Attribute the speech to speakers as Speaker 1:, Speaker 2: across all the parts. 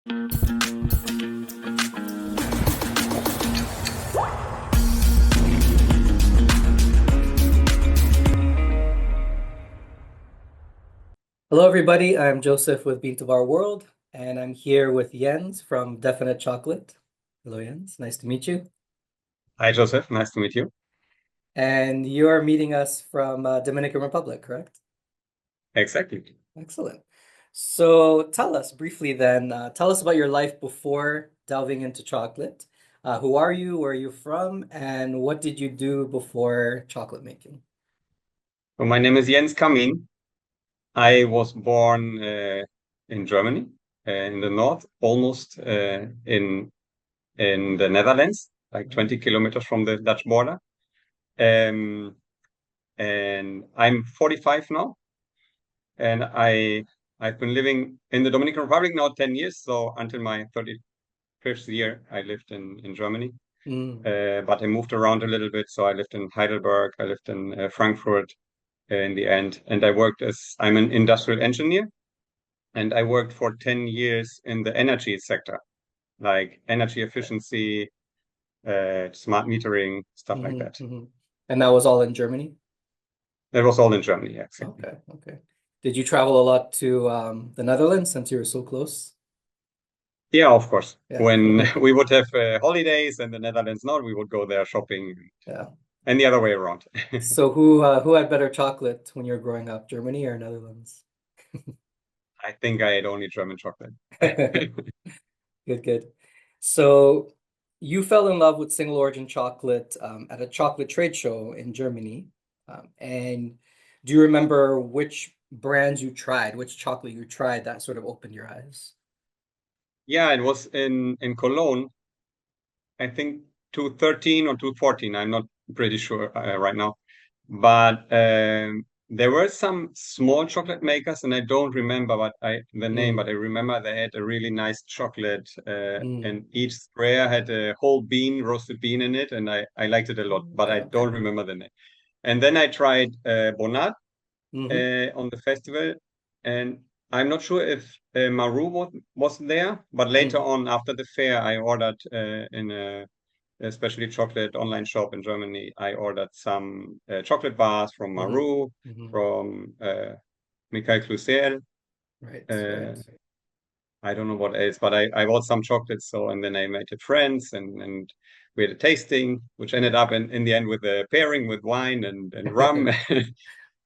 Speaker 1: Hello, everybody. I'm Joseph with Bean to Bar World, and I'm here with Jens from Definite Chocolate. Hello, Jens. Nice to meet you.
Speaker 2: Hi, Joseph. Nice to meet you.
Speaker 1: And you're meeting us from Dominican Republic, correct?
Speaker 2: Exactly.
Speaker 1: Excellent. So tell us briefly then, tell us about your life before delving into chocolate. Who are you? Where are you from? And what did you do before chocolate making?
Speaker 2: So my name is Jens Kamin. I was born in Germany, in the north, almost in the Netherlands, like
Speaker 1: Mhm.
Speaker 2: 20 kilometers from the Dutch border. Um, and I'm 45 now, and I've been living in the Dominican Republic now 10 years. So until my 35th year, I lived in Germany.
Speaker 1: Mm,
Speaker 2: But I moved around a little bit. So I lived in Heidelberg, I lived in Frankfurt in the end. And I'm an industrial engineer, and I worked for 10 years in the energy sector, like energy efficiency, smart metering, stuff like
Speaker 1: mhm,
Speaker 2: that.
Speaker 1: mhm. And that was all in Germany?
Speaker 2: That was all in Germany, yeah, exactly.
Speaker 1: Okay, okay. Did you travel a lot to the Netherlands since you were so close?
Speaker 2: Yeah, of course.
Speaker 1: Yeah.
Speaker 2: When we would have holidays in the Netherlands, not we would go there shopping,
Speaker 1: Yeah.
Speaker 2: and the other way around.
Speaker 1: So who had better chocolate when you were growing up, Germany or Netherlands?
Speaker 2: I think I had only German chocolate.
Speaker 1: Good, good. So you fell in love with single origin chocolate at a chocolate trade show in Germany. And do you remember which brands you tried, which chocolate you tried that sort of opened your eyes?
Speaker 2: Yeah, it was in Cologne. I think 213 or 214. I'm not pretty sure right now. But there were some small chocolate makers, and I don't remember the name,
Speaker 1: Mm,
Speaker 2: but I remember they had a really nice chocolate,
Speaker 1: mm.
Speaker 2: and each square had a whole bean, roasted bean in it, and I liked it a lot, but
Speaker 1: Okay,
Speaker 2: I
Speaker 1: okay.
Speaker 2: don't remember the name. And then I tried Bonat
Speaker 1: Hmm.
Speaker 2: on the festival, and I'm not sure if Maru was there, but later
Speaker 1: Mm.
Speaker 2: on after the fair, I ordered in a especially chocolate online shop in Germany. I ordered some chocolate bars from
Speaker 1: Hmm.
Speaker 2: Maru,
Speaker 1: Hmm.
Speaker 2: from Michael Cluzel.
Speaker 1: Right, right.
Speaker 2: Uh, I don't know what else, but I bought some chocolates. So, and then I made it friends, and we had a tasting, which ended up in the end with a pairing with wine and rum.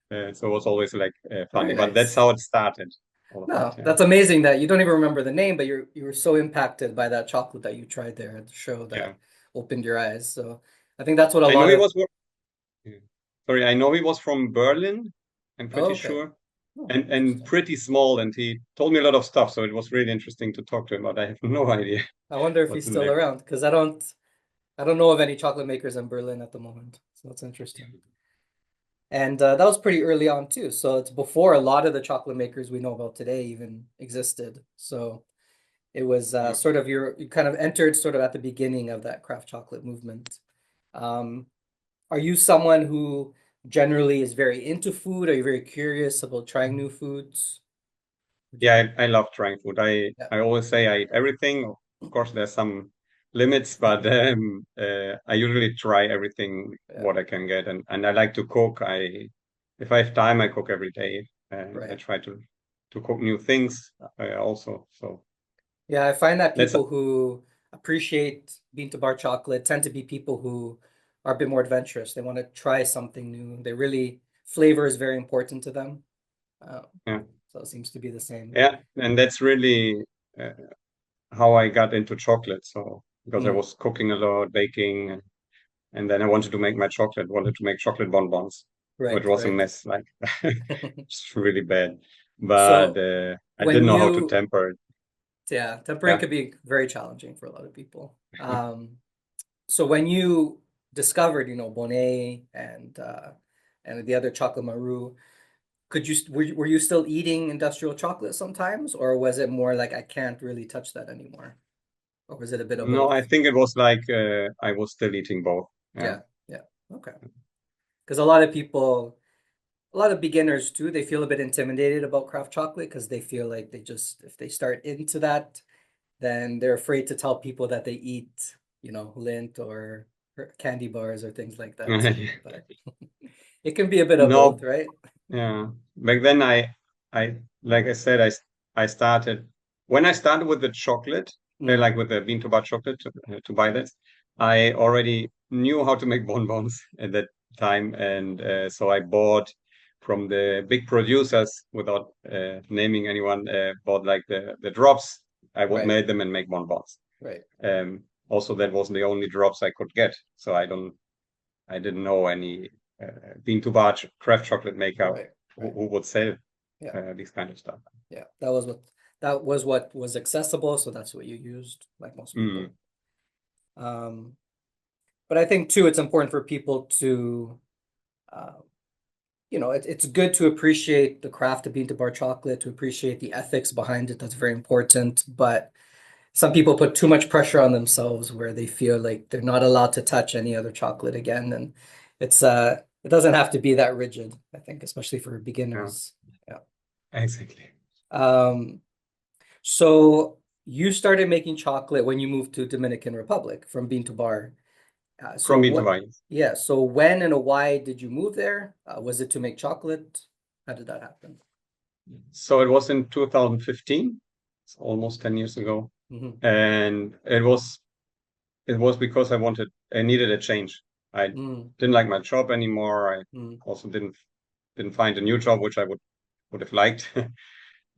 Speaker 2: So it was always like
Speaker 1: Very
Speaker 2: funny, but that's
Speaker 1: nice.
Speaker 2: how it started, all of that.
Speaker 1: No,
Speaker 2: Yeah.
Speaker 1: that's amazing that you don't even remember the name, but you were so impacted by that chocolate that you tried there at the show
Speaker 2: Yeah.
Speaker 1: that opened your eyes. So I think that's what a
Speaker 2: I know
Speaker 1: lot
Speaker 2: he
Speaker 1: of.
Speaker 2: was, yeah. Sorry, I know he was from Berlin. I'm
Speaker 1: Oh,
Speaker 2: pretty
Speaker 1: okay.
Speaker 2: sure.
Speaker 1: Oh,
Speaker 2: And
Speaker 1: interesting.
Speaker 2: pretty small, and he told me a lot of stuff, so it was really interesting to talk to him, but I have no idea
Speaker 1: I wonder if
Speaker 2: what's
Speaker 1: he's
Speaker 2: the
Speaker 1: still
Speaker 2: name.
Speaker 1: around because I don't know of any chocolate makers in Berlin at the moment. So that's interesting. And that was pretty early on too. So it's before a lot of the chocolate makers we know about today even existed. So it was
Speaker 2: Yeah.
Speaker 1: sort of you kind of entered sort of at the beginning of that craft chocolate movement. Um, Are you someone who generally is very into food? Are you very curious about trying new foods? Would you?
Speaker 2: Yeah, I love trying food.
Speaker 1: Yeah,
Speaker 2: I always say I eat everything. Of course, there's some limits, but I usually try everything
Speaker 1: yeah,
Speaker 2: what I can get, and I like to cook. If I have time, I cook every day, and I
Speaker 1: right.
Speaker 2: try to cook new things also. So
Speaker 1: Yeah, I find that
Speaker 2: that's
Speaker 1: people who appreciate bean to bar chocolate tend to be people who are a bit more adventurous. They want to try something new. Flavor is very important to them. Uh,
Speaker 2: yeah,
Speaker 1: so it seems to be the same.
Speaker 2: yeah, and that's really. Uh, how I got into chocolate. So because I
Speaker 1: Mm,
Speaker 2: was cooking a lot, baking, and then I wanted to make my chocolate, wanted to make chocolate bonbons, which
Speaker 1: right,
Speaker 2: was a
Speaker 1: right.
Speaker 2: mess, like it's really bad. But
Speaker 1: So
Speaker 2: I
Speaker 1: when
Speaker 2: didn't know how to
Speaker 1: you,
Speaker 2: temper it.
Speaker 1: yeah, tempering
Speaker 2: Yeah.
Speaker 1: could be very challenging for a lot of people. So when you discovered, Bonet and the other chocolate maru, were you still eating industrial chocolate sometimes, or was it more like I can't really touch that anymore? Or was it a bit of
Speaker 2: No,
Speaker 1: both?
Speaker 2: I think it was like I was still eating both. Yeah.
Speaker 1: Yeah, yeah. Okay. Because a lot of beginners too, they feel a bit intimidated about craft chocolate because they feel like if they start into that, then they're afraid to tell people that they eat, lint or candy bars or things like that too. But it can be a bit of both,
Speaker 2: No,
Speaker 1: right?
Speaker 2: yeah. Back then I like I said, I started when I started with the chocolate,
Speaker 1: Mm,
Speaker 2: like with the bean to bar chocolate to buy this, I already knew how to make bonbons at that time, and so I bought from the big producers without naming anyone, bought like the drops. I would
Speaker 1: right,
Speaker 2: made them and make bonbons.
Speaker 1: right,
Speaker 2: Also, that wasn't the only drops I could get, so I didn't know any bean to bar craft chocolate maker
Speaker 1: right, right.
Speaker 2: who would sell
Speaker 1: Yeah,
Speaker 2: this kind of stuff.
Speaker 1: yeah. That was what was accessible, so that's what you used, like most
Speaker 2: Mm.
Speaker 1: people. Um, but I think too, it's important for people to, uh, it's good to appreciate the craft of bean to bar chocolate, to appreciate the ethics behind it. That's very important. But some people put too much pressure on themselves where they feel like they're not allowed to touch any other chocolate again. And it doesn't have to be that rigid, I think, especially for
Speaker 2: Yeah,
Speaker 1: beginners. Yeah.
Speaker 2: exactly.
Speaker 1: Um, so you started making chocolate when you moved to Dominican Republic from bean to bar. So
Speaker 2: From bean to
Speaker 1: what,
Speaker 2: bar.
Speaker 1: yeah, so when and why did you move there? Was it to make chocolate? How did that happen?
Speaker 2: So it was in 2015, it's almost 10 years ago.
Speaker 1: Hmm.
Speaker 2: And it was because I needed a change. I
Speaker 1: Mm,
Speaker 2: didn't like my job anymore. I
Speaker 1: mm,
Speaker 2: also didn't find a new job, which I would have liked.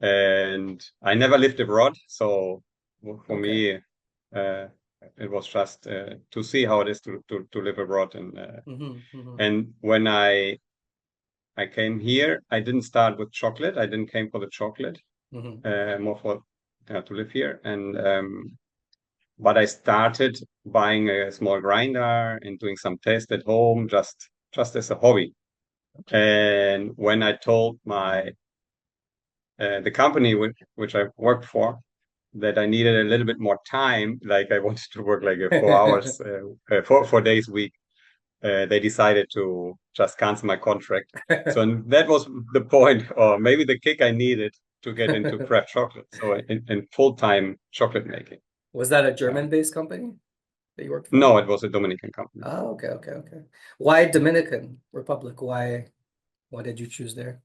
Speaker 2: And I never lived abroad, so for
Speaker 1: okay.
Speaker 2: me, uh, it was just to see how it is to live abroad.
Speaker 1: Hmm. Hmm.
Speaker 2: And when I came here, I didn't start with chocolate. I didn't came for the chocolate,
Speaker 1: Hmm.
Speaker 2: more for to live here. And but I started buying a small grinder and doing some tests at home, just as a hobby.
Speaker 1: Okay.
Speaker 2: And when I told my the company which I worked for that I needed a little bit more time, like I wanted to work like 4 hours, 4 days a week, they decided to just cancel my contract. So and that was the point, or maybe the kick I needed to get into craft chocolate. So in full-time chocolate making.
Speaker 1: Was that a
Speaker 2: Yeah.
Speaker 1: German-based company that you worked for?
Speaker 2: No, it was a Dominican company.
Speaker 1: Oh, okay, okay, okay. Why Dominican Republic? Why did you choose there?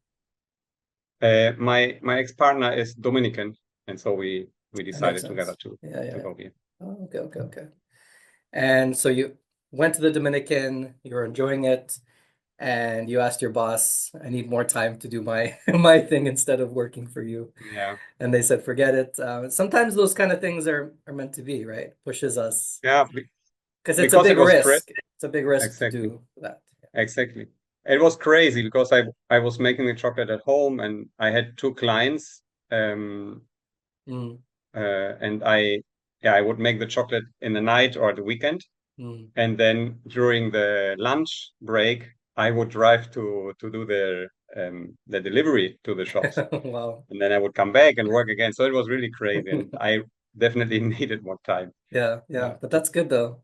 Speaker 2: My ex-partner is Dominican, and so we
Speaker 1: That makes
Speaker 2: decided together
Speaker 1: sense.
Speaker 2: to
Speaker 1: Yeah, yeah,
Speaker 2: to
Speaker 1: yeah.
Speaker 2: go here.
Speaker 1: Oh, okay, okay, okay. And so you went to the Dominican, you were enjoying it, and you asked your boss, I need more time to do my my thing instead of working for you.
Speaker 2: Yeah,
Speaker 1: And they said, forget it. Sometimes those kind of things are meant to be, right? Pushes us
Speaker 2: yeah,
Speaker 1: because it's a
Speaker 2: because it
Speaker 1: big
Speaker 2: was crazy.
Speaker 1: risk. It's a big risk to
Speaker 2: Exactly,
Speaker 1: do that.
Speaker 2: exactly. It was crazy because I was making the chocolate at home, and I had two clients, um,
Speaker 1: Mm,
Speaker 2: and I would make the chocolate in the night or the weekend,
Speaker 1: mm.
Speaker 2: and then during the lunch break, I would drive to do the delivery to the shops,
Speaker 1: Wow.
Speaker 2: and then I would come back and work again. So it was really crazy, and I definitely needed more time.
Speaker 1: Yeah, yeah,
Speaker 2: Yeah,
Speaker 1: but that's good though.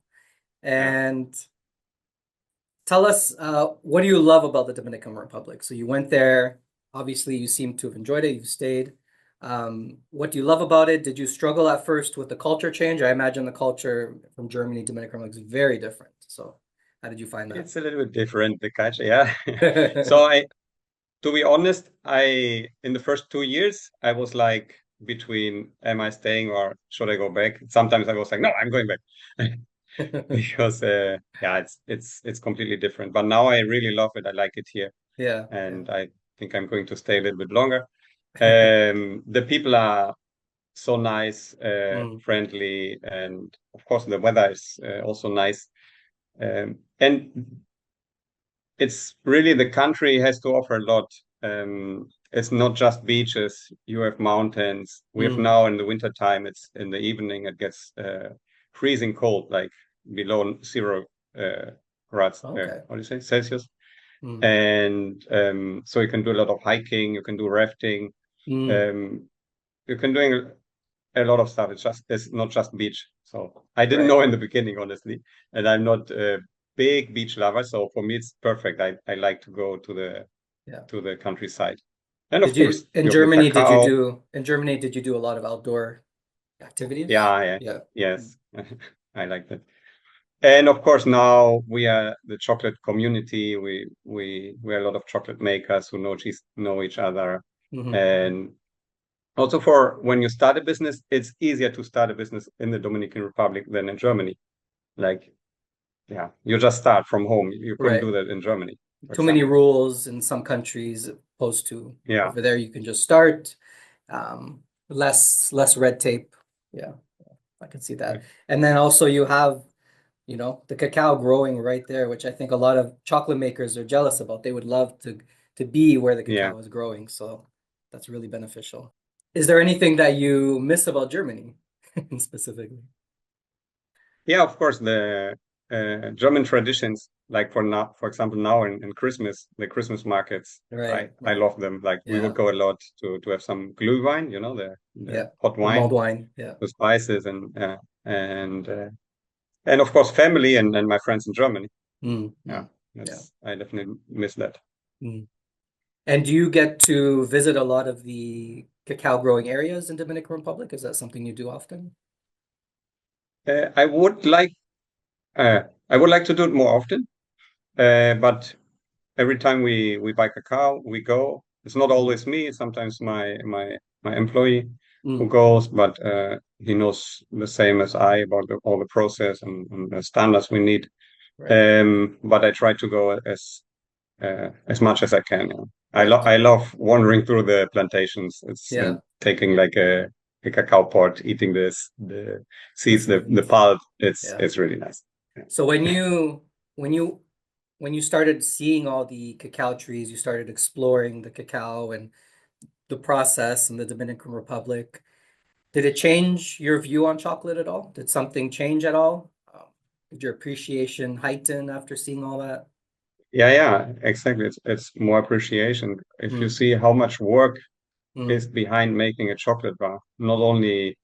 Speaker 2: yeah.
Speaker 1: And tell us, what do you love about the Dominican Republic? So you went there. Obviously, you seem to have enjoyed it. You've stayed. What do you love about it? Did you struggle at first with the culture change? I imagine the culture from Germany, Dominican Republic is very different. So how did you find that?
Speaker 2: It's a little bit different, the culture. Yeah. So to be honest, in the first 2 years, I was like between, am I staying or should I go back? Sometimes I was like, no, I'm going back. Because yeah, it's completely different. But now I really love it. I like it here,
Speaker 1: Yeah, yeah.
Speaker 2: and I think I'm going to stay a little bit longer. The people are so nice,
Speaker 1: Mm,
Speaker 2: friendly, and of course the weather is also nice. And it's really the country has to offer a lot. It's not just beaches. You have mountains. We have
Speaker 1: mm.
Speaker 2: now in the winter time. It's in the evening. It gets freezing cold, like below 0 grads.
Speaker 1: Okay.
Speaker 2: What do you say? Celsius.
Speaker 1: Mm,
Speaker 2: And so you can do a lot of hiking. You can do rafting.
Speaker 1: mm.
Speaker 2: Um, you can doing a lot of stuff. It's not just beach. So I didn't
Speaker 1: Right.
Speaker 2: know in the beginning, honestly, and I'm not a big beach lover. So for me, it's perfect. I like to go
Speaker 1: Yeah.
Speaker 2: to the countryside, and of
Speaker 1: Did you
Speaker 2: course you have the cacao.
Speaker 1: In Germany, did you do a lot of outdoor activities?
Speaker 2: Yeah, yeah,
Speaker 1: Yeah.
Speaker 2: yes, I like that. And of course, now we are the chocolate community. We are a lot of chocolate makers who know each other.
Speaker 1: Mm-hmm.
Speaker 2: And also for when you start a business, it's easier to start a business in the Dominican Republic than in Germany. Like, yeah, you just start from home. You couldn't
Speaker 1: Right.
Speaker 2: do that in Germany, for
Speaker 1: Too many
Speaker 2: example.
Speaker 1: rules in some countries, opposed to
Speaker 2: Yeah,
Speaker 1: over there, you can just start. Um, less red tape. Yeah, I can see that.
Speaker 2: right.
Speaker 1: And then also you have, the cacao growing right there, which I think a lot of chocolate makers are jealous about. They would love to be where the
Speaker 2: Yeah.
Speaker 1: cacao is growing. So that's really beneficial. Is there anything that you miss about Germany specifically?
Speaker 2: Yeah, of course, the German traditions, like for example, now in Christmas, the Christmas markets,
Speaker 1: Right,
Speaker 2: I
Speaker 1: right.
Speaker 2: love them. Like we would
Speaker 1: Yeah,
Speaker 2: go a lot to have some Glühwein,
Speaker 1: yeah.
Speaker 2: the hot
Speaker 1: The
Speaker 2: wine
Speaker 1: mulled wine. Yeah.
Speaker 2: with spices and uh, and of course family and my friends in Germany.
Speaker 1: Mm,
Speaker 2: Yeah,
Speaker 1: mm, yeah.
Speaker 2: that's I definitely miss that.
Speaker 1: Mm. And do you get to visit a lot of the cacao growing areas in Dominican Republic? Is that something you do often?
Speaker 2: Uh, I would like I would like to do it more often, but every time we buy cacao, we go. It's not
Speaker 1: Mm,
Speaker 2: always me. Sometimes my employee who
Speaker 1: mm,
Speaker 2: goes, but he knows the same as I about all the process and the standards we need.
Speaker 1: right,
Speaker 2: But I try to go as much as I can. Yeah.
Speaker 1: right.
Speaker 2: I love wandering through the plantations. It's
Speaker 1: Yeah,
Speaker 2: and taking like a cacao pod, eating the
Speaker 1: the
Speaker 2: seeds, the
Speaker 1: seeds.
Speaker 2: pulp.
Speaker 1: Yeah.
Speaker 2: It's really nice. Yeah.
Speaker 1: So when you when you started seeing all the cacao trees, you started exploring the cacao and the process in the Dominican Republic. Did it change your view on chocolate at all? Did something change at all? Did your appreciation heighten after seeing all that?
Speaker 2: Yeah, exactly. It's more appreciation. If you
Speaker 1: Mm,
Speaker 2: see how much work
Speaker 1: mm,
Speaker 2: is behind making a chocolate bar, not only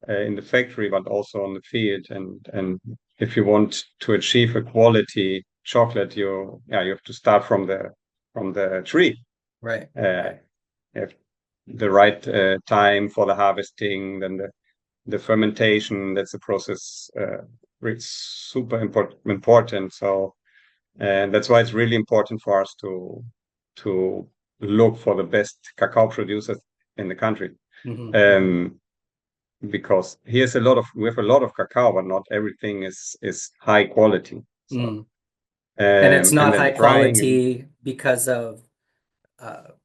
Speaker 2: in the factory but also on the field, and if you want to achieve a quality chocolate, you have to start from the tree.
Speaker 1: right,
Speaker 2: Uh,
Speaker 1: right.
Speaker 2: you have the right time for the harvesting, then the fermentation. That's a process. It's super important. So. And that's why it's really important for us to look for the best cacao producers in the country.
Speaker 1: Hmm, hmm.
Speaker 2: Um, because we have a lot of cacao, but not everything is high quality. So
Speaker 1: Mm. And it's
Speaker 2: and
Speaker 1: not
Speaker 2: then
Speaker 1: high
Speaker 2: the drying and
Speaker 1: quality because of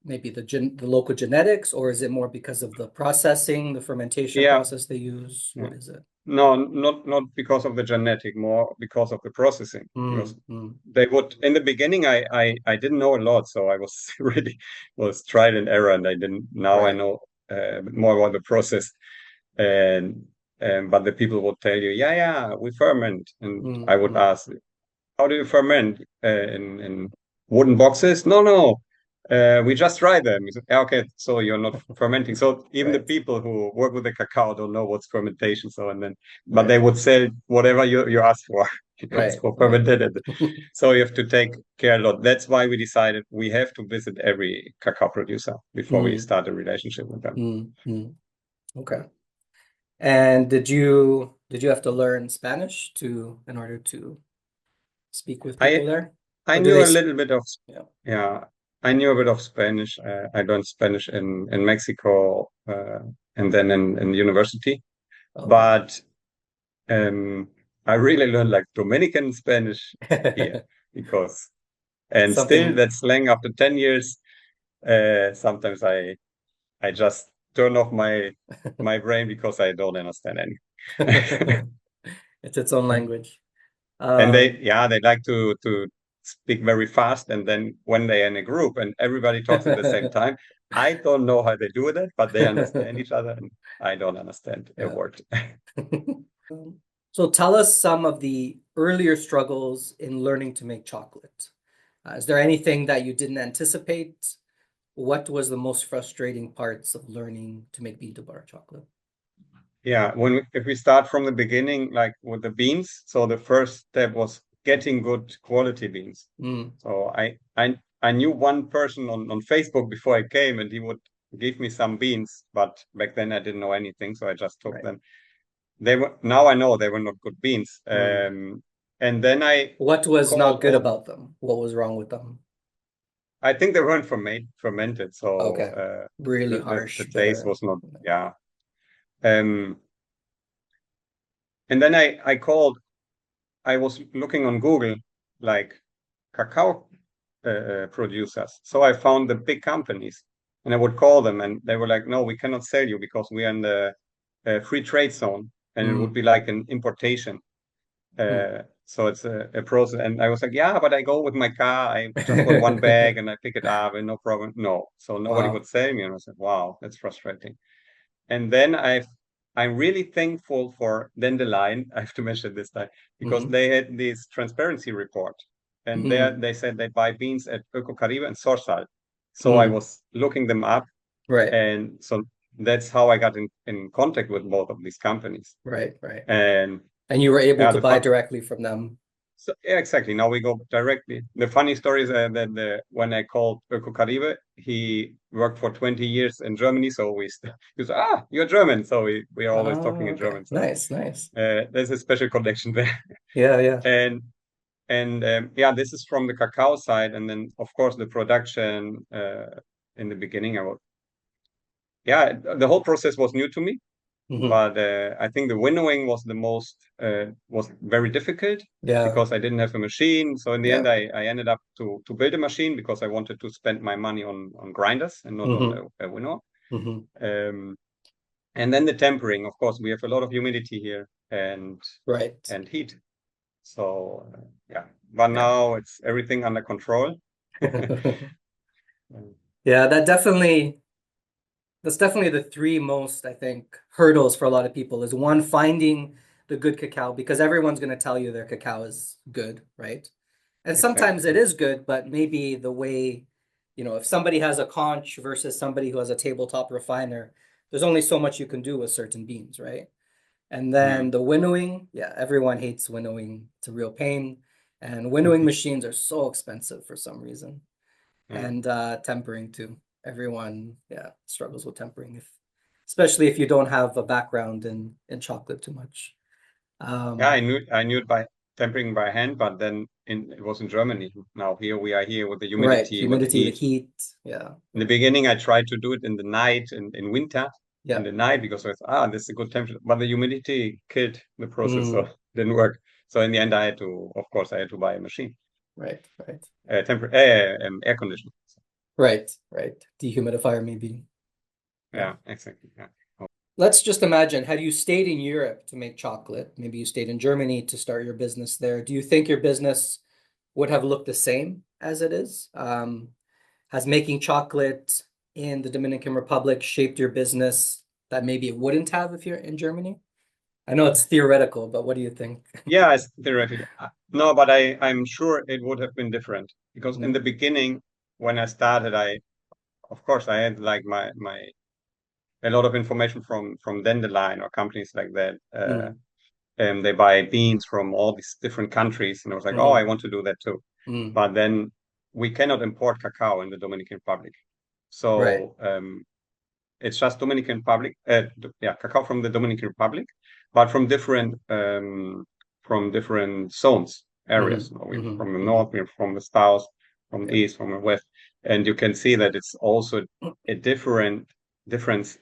Speaker 1: maybe the local genetics, or is it more because of the processing, the fermentation
Speaker 2: yeah,
Speaker 1: process they use?
Speaker 2: yeah.
Speaker 1: What is it?
Speaker 2: No, not because of the genetic, more because of the processing. Because
Speaker 1: Mm, mm,
Speaker 2: they would in the beginning, I didn't know a lot, so I was really was trial and error, and I didn't. Now I
Speaker 1: right.
Speaker 2: know more about the process, and but the people would tell you, yeah, we ferment, and
Speaker 1: Mm,
Speaker 2: I would
Speaker 1: mm,
Speaker 2: ask, how do you ferment in wooden boxes? No, we just dry them. You say, "Yeah, okay, so you're not fermenting." So even the
Speaker 1: right,
Speaker 2: people who work with the cacao don't know what's fermentation. So and then, but
Speaker 1: right,
Speaker 2: they would sell whatever you ask for. You ask
Speaker 1: right,
Speaker 2: for
Speaker 1: right.
Speaker 2: fermented, and so you have to take care a lot. That's why we decided we have to visit every cacao producer before we
Speaker 1: Mm,
Speaker 2: start a relationship with them.
Speaker 1: mm, mm. Okay. And did you have to learn Spanish to in order to speak with people
Speaker 2: I
Speaker 1: there?
Speaker 2: I
Speaker 1: Or do
Speaker 2: knew
Speaker 1: they
Speaker 2: a little bit of
Speaker 1: yeah.
Speaker 2: yeah, I knew a bit of Spanish. I learned Spanish in Mexico and then in university.
Speaker 1: Okay.
Speaker 2: But um, I really learned like Dominican Spanish here because, and still
Speaker 1: Something
Speaker 2: that slang after 10 years, sometimes I just turn off my brain because I don't understand any.
Speaker 1: it's its own language.
Speaker 2: And
Speaker 1: Um
Speaker 2: they like to speak very fast, and then when they're in a group and everybody talks at the same time, I don't know how they do that, but they understand each other, and I don't understand a
Speaker 1: yeah.
Speaker 2: word.
Speaker 1: So tell us some of the earlier struggles in learning to make chocolate. Is there anything that you didn't anticipate? What was the most frustrating parts of learning to make bean to butter chocolate?
Speaker 2: Yeah, if we start from the beginning, like with the beans, so the first step was getting good quality beans.
Speaker 1: Mm,
Speaker 2: So I knew one person on Facebook before I came, and give me some beans, but back then I didn't know anything, so I just took
Speaker 1: Right.
Speaker 2: them. They were now I know they were not good beans.
Speaker 1: Mm.
Speaker 2: And then I
Speaker 1: What was not
Speaker 2: called
Speaker 1: good
Speaker 2: all.
Speaker 1: about them? What was wrong with them?
Speaker 2: I think they weren't fermented, so
Speaker 1: Okay. Really
Speaker 2: the
Speaker 1: harsh,
Speaker 2: taste
Speaker 1: bitter.
Speaker 2: was not. Yeah. Um, and then I called. I was looking on Google, like cacao producers. So I found the big companies, and I would call them, and they were like, "No, we cannot sell you because we are in the free trade zone, and it would
Speaker 1: Mm.
Speaker 2: be like an importation."
Speaker 1: Mm.
Speaker 2: So it's a process. And I was like, "Yeah, but I go with my car. I just got one bag, and I pick it up, and no problem." No, so nobody
Speaker 1: Wow.
Speaker 2: would sell me, and I said, "Wow, that's frustrating." And then I'm really thankful for Dandelion. I have to mention this time because
Speaker 1: Hmm.
Speaker 2: they had this transparency report, and there
Speaker 1: Mm.
Speaker 2: they said they buy beans at Öko Caribe and Sorsal. So I
Speaker 1: Mm.
Speaker 2: was looking them up,
Speaker 1: Right.
Speaker 2: and so that's how I got in contact with both of these companies.
Speaker 1: Right. Right.
Speaker 2: And
Speaker 1: And you were able
Speaker 2: yeah,
Speaker 1: to
Speaker 2: the
Speaker 1: buy
Speaker 2: fun.
Speaker 1: directly from them.
Speaker 2: So yeah, exactly. Now we go directly. The funny story is that when I called Öko Caribe, he worked for 20 years in Germany. So he was, you're German. So we are always talking
Speaker 1: Oh,
Speaker 2: in
Speaker 1: okay.
Speaker 2: German. So
Speaker 1: Nice, nice.
Speaker 2: there's a special connection there.
Speaker 1: Yeah, yeah.
Speaker 2: And yeah, this is from the cacao side. And then, of course, the production in the beginning, yeah, the whole process was new to me.
Speaker 1: Hmm.
Speaker 2: But I think the winnowing was was very difficult
Speaker 1: Yeah,
Speaker 2: because I didn't have a machine. So in the
Speaker 1: yeah.
Speaker 2: end, I ended up to build a machine because I wanted to spend my money on grinders and not on
Speaker 1: Hmm.
Speaker 2: a winnower.
Speaker 1: Hmm.
Speaker 2: Um, and then the tempering, of course, we have a lot of humidity here
Speaker 1: Right.
Speaker 2: and heat. So yeah, but
Speaker 1: Yeah.
Speaker 2: now it's everything under control.
Speaker 1: Yeah, that's definitely the three most, I think, hurdles for a lot of people is one, finding the good cacao because everyone's going to tell you their cacao is good, right? And
Speaker 2: Exactly.
Speaker 1: sometimes it is good, but maybe the way, if somebody has a conch versus somebody who has a tabletop refiner, there's only so much you can do with certain beans, right? And then
Speaker 2: Mm.
Speaker 1: the winnowing, yeah, everyone hates winnowing. It's a real pain. And winnowing machines are so expensive for some reason.
Speaker 2: Yeah.
Speaker 1: And tempering too. Everyone, yeah, struggles with tempering especially if you don't have a background in chocolate too much.
Speaker 2: Yeah,
Speaker 1: Um,
Speaker 2: I knew it by tempering by hand, but then it was in Germany. Now here we are here with the
Speaker 1: right,
Speaker 2: humidity, with the
Speaker 1: humidity, the
Speaker 2: heat.
Speaker 1: heat, yeah,
Speaker 2: In the
Speaker 1: yeah,
Speaker 2: beginning, I tried to do it in the night in winter, in
Speaker 1: yeah.
Speaker 2: the night because I thought, this is a good temperature. But the humidity killed the process, so
Speaker 1: Mm,
Speaker 2: it didn't work. So in the end, of course, I had to buy a machine,
Speaker 1: right, right,
Speaker 2: air conditioner. So,
Speaker 1: right, right. Dehumidifier maybe. Yeah.
Speaker 2: yeah, exactly. Yeah. Oh,
Speaker 1: Let's just imagine, had you stayed in Europe to make chocolate, maybe you stayed in Germany to start your business there, do you think your business would have looked the same as it is? Has making chocolate in the Dominican Republic shaped your business that maybe it wouldn't have if you're in Germany? I know it's theoretical, but what do you think?
Speaker 2: yeah, it's theoretically. No, but I'm sure it would have been different because in
Speaker 1: Mm,
Speaker 2: the beginning, when I started, of course, I had like my a lot of information from Dandelion or companies like that.
Speaker 1: mm,
Speaker 2: And they buy beans from all these different countries, and I was like, oh, I
Speaker 1: mm,
Speaker 2: want to do that too.
Speaker 1: mm.
Speaker 2: But then we cannot import cacao in the Dominican Republic,
Speaker 1: Right.
Speaker 2: so it's just Dominican Republic, yeah, cacao from the Dominican Republic, but from different zones,
Speaker 1: Hmm.
Speaker 2: areas. You know, we're
Speaker 1: Hmm.
Speaker 2: from the
Speaker 1: Hmm.
Speaker 2: north, we're from the south, from the
Speaker 1: Yeah.
Speaker 2: east, from the west, and you can see that it's also a difference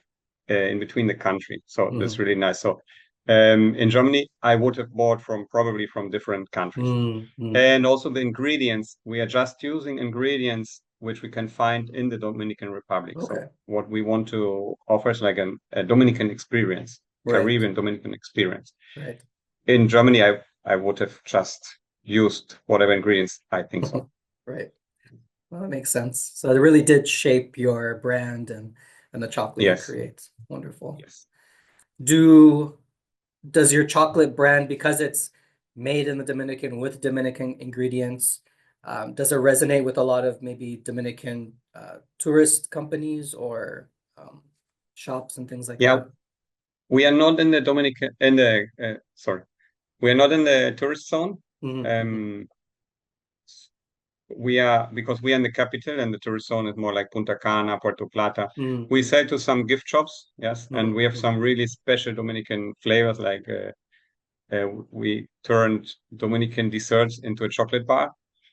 Speaker 2: in between the country. So that's
Speaker 1: Hmm.
Speaker 2: really nice. So in Germany, I would have bought probably from different countries.
Speaker 1: Mm, mm.
Speaker 2: And also the ingredients, we are just using ingredients which we can find in the Dominican Republic. So
Speaker 1: Okay.
Speaker 2: what we want to offer is like a Dominican experience,
Speaker 1: Right.
Speaker 2: Caribbean Dominican experience.
Speaker 1: Right.
Speaker 2: In Germany, I would have just used whatever ingredients I think so.
Speaker 1: Right. Well, that makes sense. So it really did shape your brand and the chocolate you
Speaker 2: Yes,
Speaker 1: create. Wonderful.
Speaker 2: yes.
Speaker 1: Do does your chocolate brand, because it's made in the Dominican with Dominican ingredients, does it resonate with a lot of maybe Dominican tourist companies or shops and things like
Speaker 2: Yeah,
Speaker 1: that?
Speaker 2: we are not in the Dominican, sorry, we are not in the tourist zone.
Speaker 1: Hmm. Hmm.
Speaker 2: Um, because we are in the capital and the tourist zone is more like Punta Cana, Puerto Plata.
Speaker 1: Mm,
Speaker 2: We sell to some gift shops, yes, and
Speaker 1: mm,
Speaker 2: we have
Speaker 1: mm.
Speaker 2: some really special Dominican flavors. Like we turned Dominican desserts into a chocolate bar,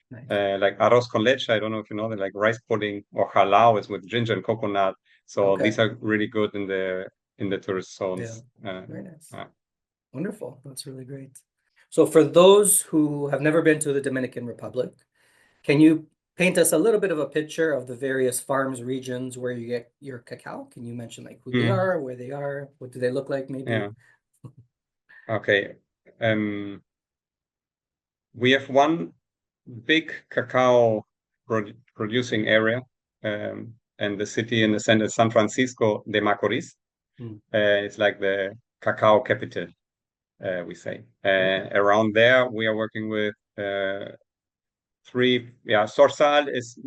Speaker 1: Nice.
Speaker 2: like arroz con leche. I don't know if you know that, like rice pudding, or halal is with ginger and coconut. So these
Speaker 1: Okay.
Speaker 2: are really good in the tourist
Speaker 1: Yeah.
Speaker 2: zones.
Speaker 1: Very nice.
Speaker 2: Uh,
Speaker 1: Wonderful. That's really great. So for those who have never been to the Dominican Republic, can you paint us a little bit of a picture of the various farms, regions where you get your cacao? Can you mention like who they
Speaker 2: mm,
Speaker 1: are, where they are, what do they look like maybe?
Speaker 2: yeah. Okay. Um, we have one big cacao producing area, and the city in the center is San Francisco de Macorís.
Speaker 1: Hmm.
Speaker 2: It's like the cacao capital, we say.
Speaker 1: Okay.
Speaker 2: Around there, we are working with three. Yeah, Sorsal is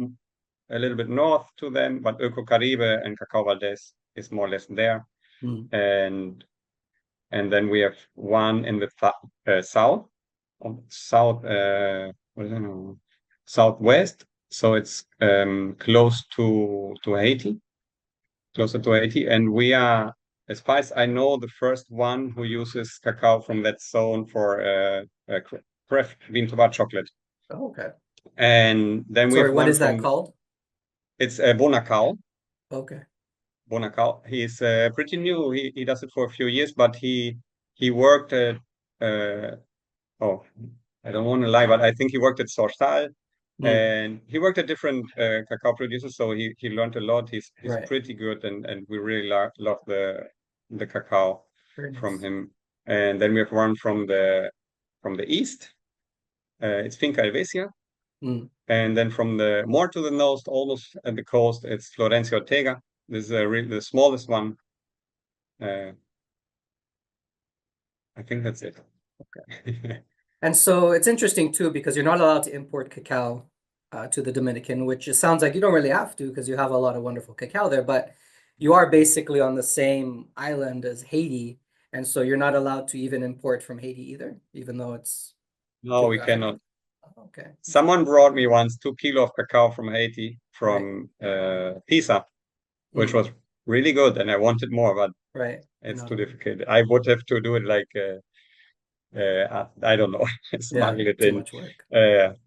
Speaker 2: a little bit north to them, but Eco Caribe and Cacao Valdez is more or less there.
Speaker 1: Hmm.
Speaker 2: And then we have one in the south, south, what is it? Southwest. So it's close to Haiti, closer to Haiti. And we are, as far as I know, the first one who uses cacao from that zone for craft bean to bar chocolate.
Speaker 1: Oh, okay.
Speaker 2: And then we
Speaker 1: Sorry,
Speaker 2: have
Speaker 1: what
Speaker 2: one
Speaker 1: is that
Speaker 2: from,
Speaker 1: called?
Speaker 2: it's Bonacao.
Speaker 1: Okay.
Speaker 2: Bonacao. He's pretty new. He does it for a few years, but he worked at, uh, oh, I don't want to lie, but I think he worked at Sorsal,
Speaker 1: Hmm.
Speaker 2: and he worked at different cacao producers, so he learned a lot. He's
Speaker 1: Right.
Speaker 2: pretty good, and we really love the cacao
Speaker 1: Very
Speaker 2: from
Speaker 1: nice.
Speaker 2: him. And then we have one from the east. It's Finca Helvecia.
Speaker 1: Hmm.
Speaker 2: And then from the more to the north, almost at the coast, it's Florencia Ortega. This is the smallest one. Uh, I think that's it.
Speaker 1: And so it's interesting too because you're not allowed to import cacao to the Dominican, which it sounds like you don't really have to because you have a lot of wonderful cacao there, but you are basically on the same island as Haiti, and so you're not allowed to even import from Haiti either, even though it's
Speaker 2: No, we
Speaker 1: geographically.
Speaker 2: cannot.
Speaker 1: Oh, okay,
Speaker 2: Someone brought me once 2 kilos of cacao from Haiti,
Speaker 1: right,
Speaker 2: from Pisa, which
Speaker 1: mm,
Speaker 2: was really good, and I wanted more, but
Speaker 1: right. You're
Speaker 2: it's
Speaker 1: not
Speaker 2: too
Speaker 1: allowed.
Speaker 2: difficult. I would have to do it like I don't know,
Speaker 1: Yeah,
Speaker 2: smuggle it
Speaker 1: too
Speaker 2: in.
Speaker 1: much work.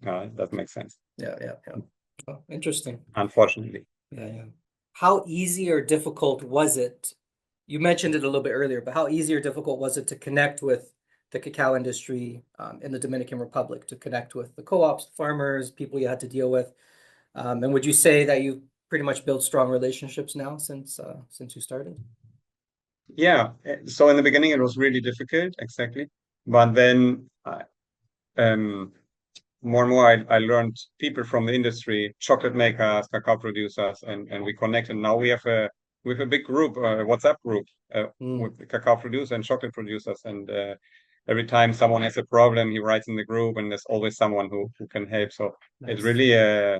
Speaker 2: No, it doesn't make sense,
Speaker 1: Yeah, yeah, yeah. Oh, interesting.
Speaker 2: unfortunately.
Speaker 1: Yeah, yeah. How easy or difficult was it? You mentioned it a little bit earlier, but how easy or difficult was it to connect with the cacao industry in the Dominican Republic, to connect with the co-ops, farmers, people you had to deal with? And would you say that you pretty much built strong relationships now since you started?
Speaker 2: Yeah. So in the beginning, it was really difficult, exactly, but then um, more and more I learned people from the industry, chocolate makers, cacao producers, and we connected. Now we have a big group, WhatsApp group,
Speaker 1: Mm,
Speaker 2: with the cacao producers and chocolate producers, and every time someone has a problem, he writes in the group, and there's always someone who can help. So it
Speaker 1: nice.
Speaker 2: really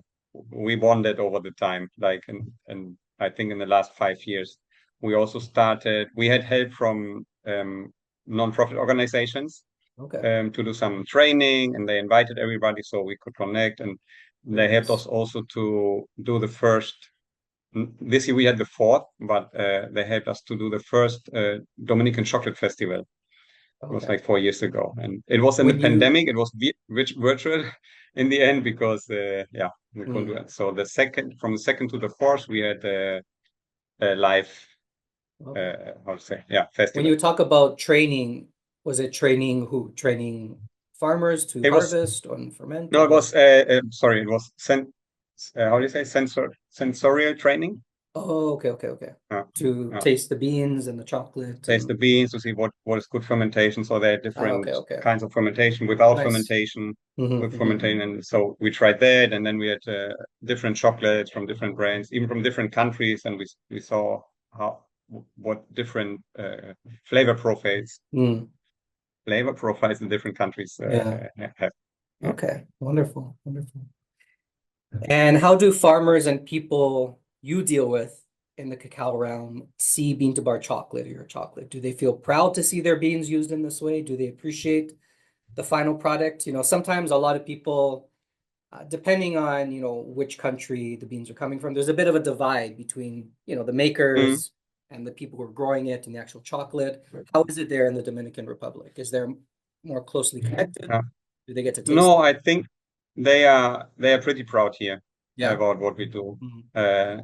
Speaker 2: we bonded over the time, like, and I think in the last 5 years we also started. We had help from non-profit organizations
Speaker 1: Okay,
Speaker 2: to do some training, and they invited everybody so we could connect, and
Speaker 1: very
Speaker 2: they helped
Speaker 1: nice.
Speaker 2: us also to do the first. This year we had the fourth, but they helped us to do the first Dominican Chocolate Festival. It was
Speaker 1: Okay.
Speaker 2: like 4 years ago, and it was in the
Speaker 1: When you,
Speaker 2: pandemic. It was virtual in the end because yeah, we couldn't do
Speaker 1: mm,
Speaker 2: it. So from the second to the fourth, we had a live,
Speaker 1: okay.
Speaker 2: how to say, yeah,
Speaker 1: When
Speaker 2: festival.
Speaker 1: you talk about training, was it training who? Training farmers to
Speaker 2: It was
Speaker 1: harvest and ferment
Speaker 2: No,
Speaker 1: or
Speaker 2: it
Speaker 1: what?
Speaker 2: was sorry, it was how do you say, sensorial training?
Speaker 1: Oh, okay, okay, okay.
Speaker 2: Uh,
Speaker 1: To
Speaker 2: uh,
Speaker 1: taste the beans and the chocolate
Speaker 2: Taste the
Speaker 1: and
Speaker 2: beans to see what is good fermentation. So there are
Speaker 1: okay,
Speaker 2: different
Speaker 1: okay.
Speaker 2: kinds of fermentation, without
Speaker 1: Nice.
Speaker 2: fermentation, with
Speaker 1: Mm-hmm.
Speaker 2: fermentation, and so we tried that, and then we had different chocolates from different brands, even from different countries, and we saw how what different
Speaker 1: Mm,
Speaker 2: flavor profiles in different countries
Speaker 1: yeah.
Speaker 2: have. Yeah.
Speaker 1: Okay. Wonderful. Wonderful. And how do farmers and people you deal with in the cacao realm see bean to bar chocolate or your chocolate? Do they feel proud to see their beans used in this way? Do they appreciate the final product? You know, sometimes a lot of people depending on, which country the beans are coming from, there's a bit of a divide between, the
Speaker 2: Mm,
Speaker 1: makers and the people who are growing it and the actual chocolate. How is it there in the Dominican Republic? Is there more closely connected?
Speaker 2: yeah.
Speaker 1: Do they get to taste
Speaker 2: No,
Speaker 1: it?
Speaker 2: I think they are pretty proud here
Speaker 1: Yeah.
Speaker 2: about what we do.
Speaker 1: Mhm.
Speaker 2: Uh,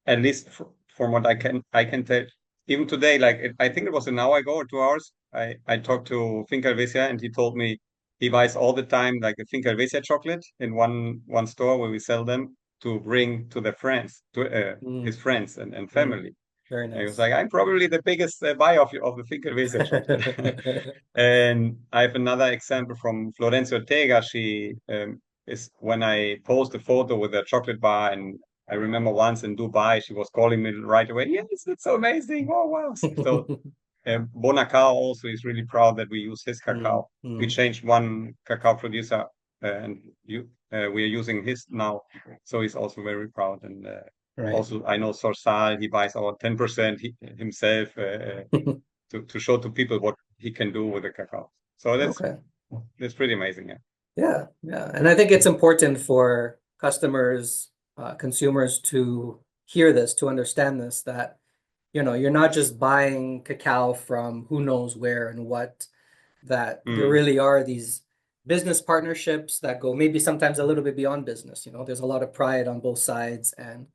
Speaker 2: at least from what I can tell, even today, like I think it was an hour ago or 2 hours, I talked to Finca Helvetia and he told me he buys all the time like a Finca Helvetia chocolate in one store where we sell them to bring to their friends, to his
Speaker 1: Mm,
Speaker 2: friends and
Speaker 1: mm.
Speaker 2: family.
Speaker 1: Very
Speaker 2: And he was
Speaker 1: nice.
Speaker 2: like, I'm probably the biggest buyer of the Finca Helvetia chocolate. And I have another example from Florencia Ortega. She is when I post a photo with a chocolate bar, and I remember once in Dubai, she was calling me right away. Yes, it's so amazing. Oh wow! So Bonacao also is really proud that we use his
Speaker 1: Mm,
Speaker 2: cacao. We
Speaker 1: mm.
Speaker 2: changed one cacao producer, we are using his now, so he's also very proud. And
Speaker 1: Right.
Speaker 2: also, I know Sorsal, he buys our 10% himself to show to people what he can do with the cacao. So
Speaker 1: Okay.
Speaker 2: that's pretty amazing. Yeah.
Speaker 1: Yeah, yeah. And I think it's important for customers, consumers to hear this, to understand this, that, you're not just buying cacao from who knows where and what, that there
Speaker 2: Mm,
Speaker 1: really are these business partnerships that go maybe sometimes a little bit beyond business. There's a lot of pride on both sides and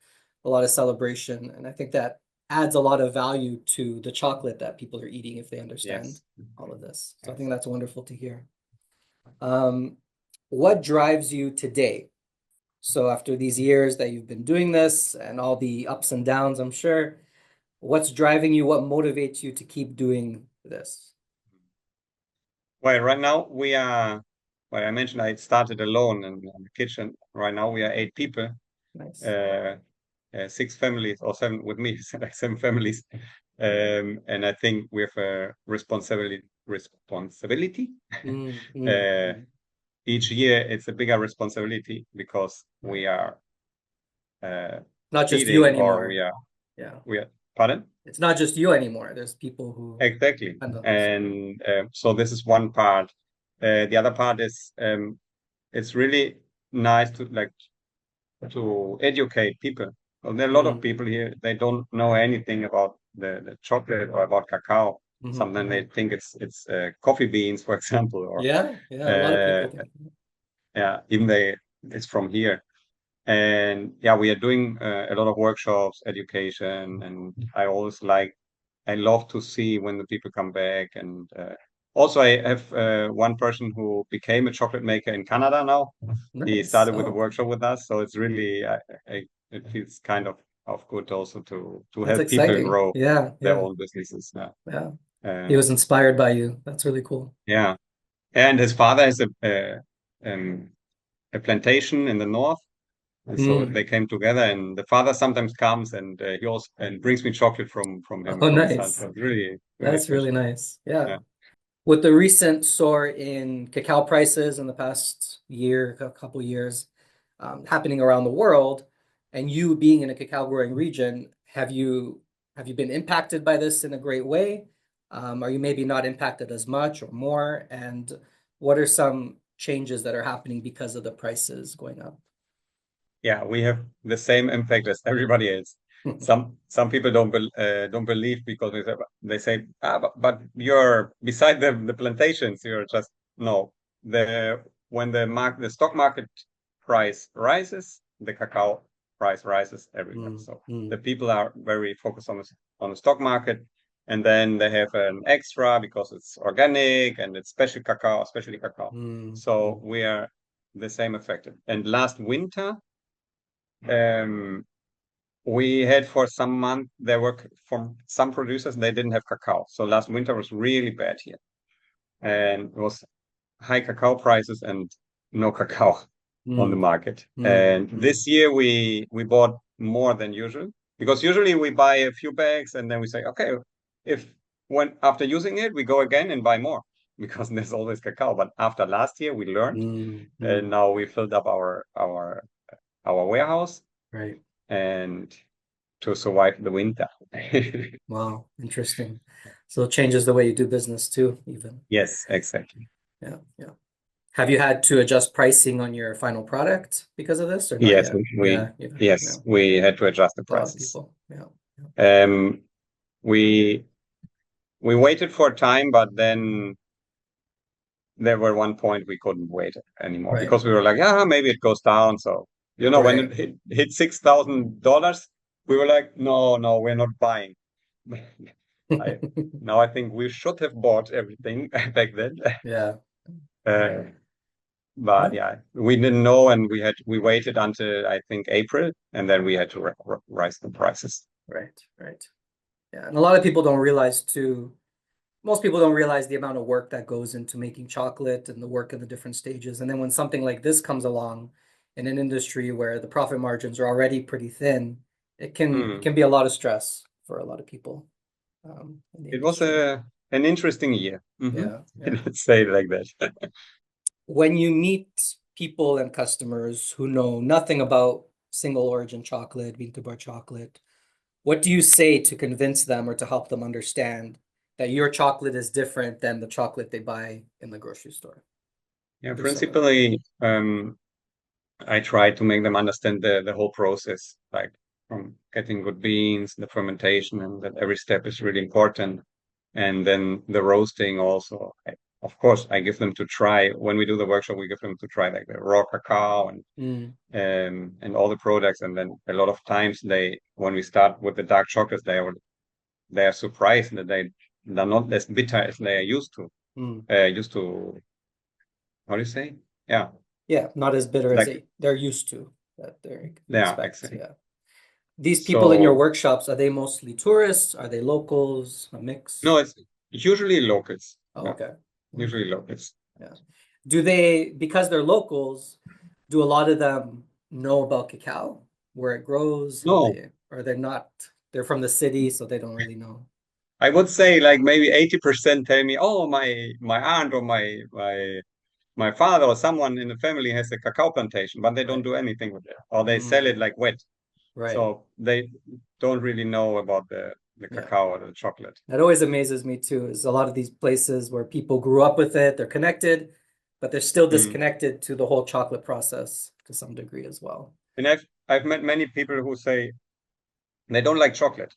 Speaker 1: a lot of celebration. And I think that adds a lot of value to the chocolate that people are eating if they understand
Speaker 2: yes.
Speaker 1: all of this. So I
Speaker 2: Yes.
Speaker 1: think that's wonderful to hear. Um, what drives you today? So after these years that you've been doing this and all the ups and downs, I'm sure, what's driving you? What motivates you to keep doing this?
Speaker 2: Well, right now we are, well, I mentioned I started alone in the kitchen. Right now we are 8 people,
Speaker 1: Nice.
Speaker 2: uh, 6 families or seven with me, so like 7 families. And I think we have a responsibility.
Speaker 1: Mm, mm,
Speaker 2: Uh,
Speaker 1: mm.
Speaker 2: each year it's a bigger responsibility because we are
Speaker 1: Not just you
Speaker 2: feeding or
Speaker 1: anymore. Yeah.
Speaker 2: we are, pardon?
Speaker 1: It's not just you anymore. There's people who
Speaker 2: Exactly.
Speaker 1: depend on this.
Speaker 2: And so this is one part. The other part is it's really nice to educate people. Well, there are a lot of
Speaker 1: Mm,
Speaker 2: people here, they don't know anything about the chocolate or about cacao.
Speaker 1: mhm,
Speaker 2: Sometimes they
Speaker 1: mhm.
Speaker 2: think it's coffee beans, for example, or
Speaker 1: Yeah, yeah. A lot of
Speaker 2: uh,
Speaker 1: people think.
Speaker 2: yeah, even it's from here. And yeah, we are doing a lot of workshops, education, and I love to see when the people come back. And also, I have one person who became a chocolate maker in Canada now. He
Speaker 1: Nice.
Speaker 2: started with a
Speaker 1: Oh,
Speaker 2: workshop with us, so it's really it feels kind of good also to
Speaker 1: that's
Speaker 2: help people
Speaker 1: exciting.
Speaker 2: grow
Speaker 1: Yeah,
Speaker 2: their
Speaker 1: yeah,
Speaker 2: own businesses. Yeah,
Speaker 1: yeah. He
Speaker 2: uh,
Speaker 1: was inspired by you. That's really cool.
Speaker 2: yeah. And his father has a plantation in the north. And so
Speaker 1: Mm.
Speaker 2: they came together, and the father sometimes comes and he also and brings me chocolate from him
Speaker 1: Oh,
Speaker 2: from his son.
Speaker 1: nice.
Speaker 2: So it's really really
Speaker 1: That's really
Speaker 2: special.
Speaker 1: nice. Yeah.
Speaker 2: Yeah,
Speaker 1: With the recent soar in cacao prices in the past year, a couple years, happening around the world, and you being in a cacao growing region, have you been impacted by this in a great way? Are you maybe not impacted as much or more? And what are some changes that are happening because of the prices going up?
Speaker 2: yeah, we have the same impact as everybody else. Some people don't believe because they say but you're beside the plantations. You're just no. When the stock market price rises, the cacao price rises everywhere.
Speaker 1: Mm,
Speaker 2: So the
Speaker 1: mm,
Speaker 2: people are very focused on the stock market, and then they have an extra because it's organic and it's special cacao, especially cacao.
Speaker 1: mm,
Speaker 2: So
Speaker 1: mm,
Speaker 2: we are the same affected. And last winter, um, we had for some month there were from some producers they didn't have cacao. So last winter was really bad here, and it was high cacao prices and no cacao on the
Speaker 1: mm,
Speaker 2: market.
Speaker 1: mm,
Speaker 2: And
Speaker 1: mm,
Speaker 2: this year we bought more than usual because usually we buy a few bags and then we say, okay, if when after using it we go again and buy more because there's always cacao. But after last year we learned,
Speaker 1: mm,
Speaker 2: and
Speaker 1: mm.
Speaker 2: now we filled up our warehouse
Speaker 1: Right.
Speaker 2: and to survive the winter.
Speaker 1: Wow, interesting. So it changes the way you do business too, even.
Speaker 2: Yes, exactly.
Speaker 1: Yeah, yeah. Have you had to adjust pricing on your final product because of this or not
Speaker 2: Yes,
Speaker 1: yet? Yeah, yeah,
Speaker 2: we had to adjust the
Speaker 1: a lot of
Speaker 2: prices.
Speaker 1: people. Yeah. Yeah.
Speaker 2: Um, we we waited for a time, but then there were one point we couldn't wait anymore
Speaker 1: Right.
Speaker 2: because we were like, yeah, maybe it goes down. So, when
Speaker 1: Right.
Speaker 2: it hit $6,000, we were like, no, no, we're not buying. I Now I think we should have bought everything back then.
Speaker 1: Yeah.
Speaker 2: Uh, but
Speaker 1: Yeah.
Speaker 2: yeah, we didn't know, and we waited until I think April, and then we had to rise the prices.
Speaker 1: Right. Right. Yeah. And a lot of people don't realize too, most people don't realize the amount of work that goes into making chocolate and the work in the different stages. And then when something like this comes along in an industry where the profit margins are already pretty thin, it
Speaker 2: Hmm.
Speaker 1: can be a lot of stress for a lot of people in the
Speaker 2: It was
Speaker 1: industry.
Speaker 2: an interesting year.
Speaker 1: Yeah, yeah.
Speaker 2: Let's say it like that.
Speaker 1: When you meet people and customers who know nothing about single origin chocolate, bean to bar chocolate, what do you say to convince them or to help them understand that your chocolate is different than the chocolate they buy in the grocery store?
Speaker 2: Yeah,
Speaker 1: What are some of them?
Speaker 2: principally, I try to make them understand the whole process, like from getting good beans, the fermentation, and that every step is really important. And then the roasting also. Of course, I give them to try when we do the workshop. We give them to try like the raw cacao
Speaker 1: Mm,
Speaker 2: and all the products. And then a lot of times when we start with the dark chocolates, they are surprised that they're not as bitter as they are used to.
Speaker 1: mm.
Speaker 2: Used to, how do you say? Yeah,
Speaker 1: Yeah, not as bitter as
Speaker 2: like
Speaker 1: they're used to, that they
Speaker 2: yeah,
Speaker 1: expect.
Speaker 2: exactly.
Speaker 1: Yeah. These people in your
Speaker 2: So
Speaker 1: workshops, are they mostly tourists? Are they locals? A mix?
Speaker 2: no, it's usually locals.
Speaker 1: Oh,
Speaker 2: Yeah,
Speaker 1: okay.
Speaker 2: usually
Speaker 1: Okay.
Speaker 2: locals.
Speaker 1: Yeah. Do they, because they're locals, do a lot of them know about cacao, where it grows? Have
Speaker 2: No,
Speaker 1: they, or they're not, they're from the city, so they don't really know.
Speaker 2: I would say like maybe 80% tell me, oh, my aunt or my father or someone in the family has a cacao plantation, but they don't
Speaker 1: Right.
Speaker 2: do anything with it, or they sell
Speaker 1: Mm,
Speaker 2: it like wet.
Speaker 1: right.
Speaker 2: So they don't really know about the
Speaker 1: Yeah.
Speaker 2: cacao or the chocolate.
Speaker 1: That always amazes me too, is a lot of these places where people grew up with it, they're connected, but they're still
Speaker 2: Mm.
Speaker 1: disconnected to the whole chocolate process to some degree as well.
Speaker 2: And I've met many people who say they don't like chocolate,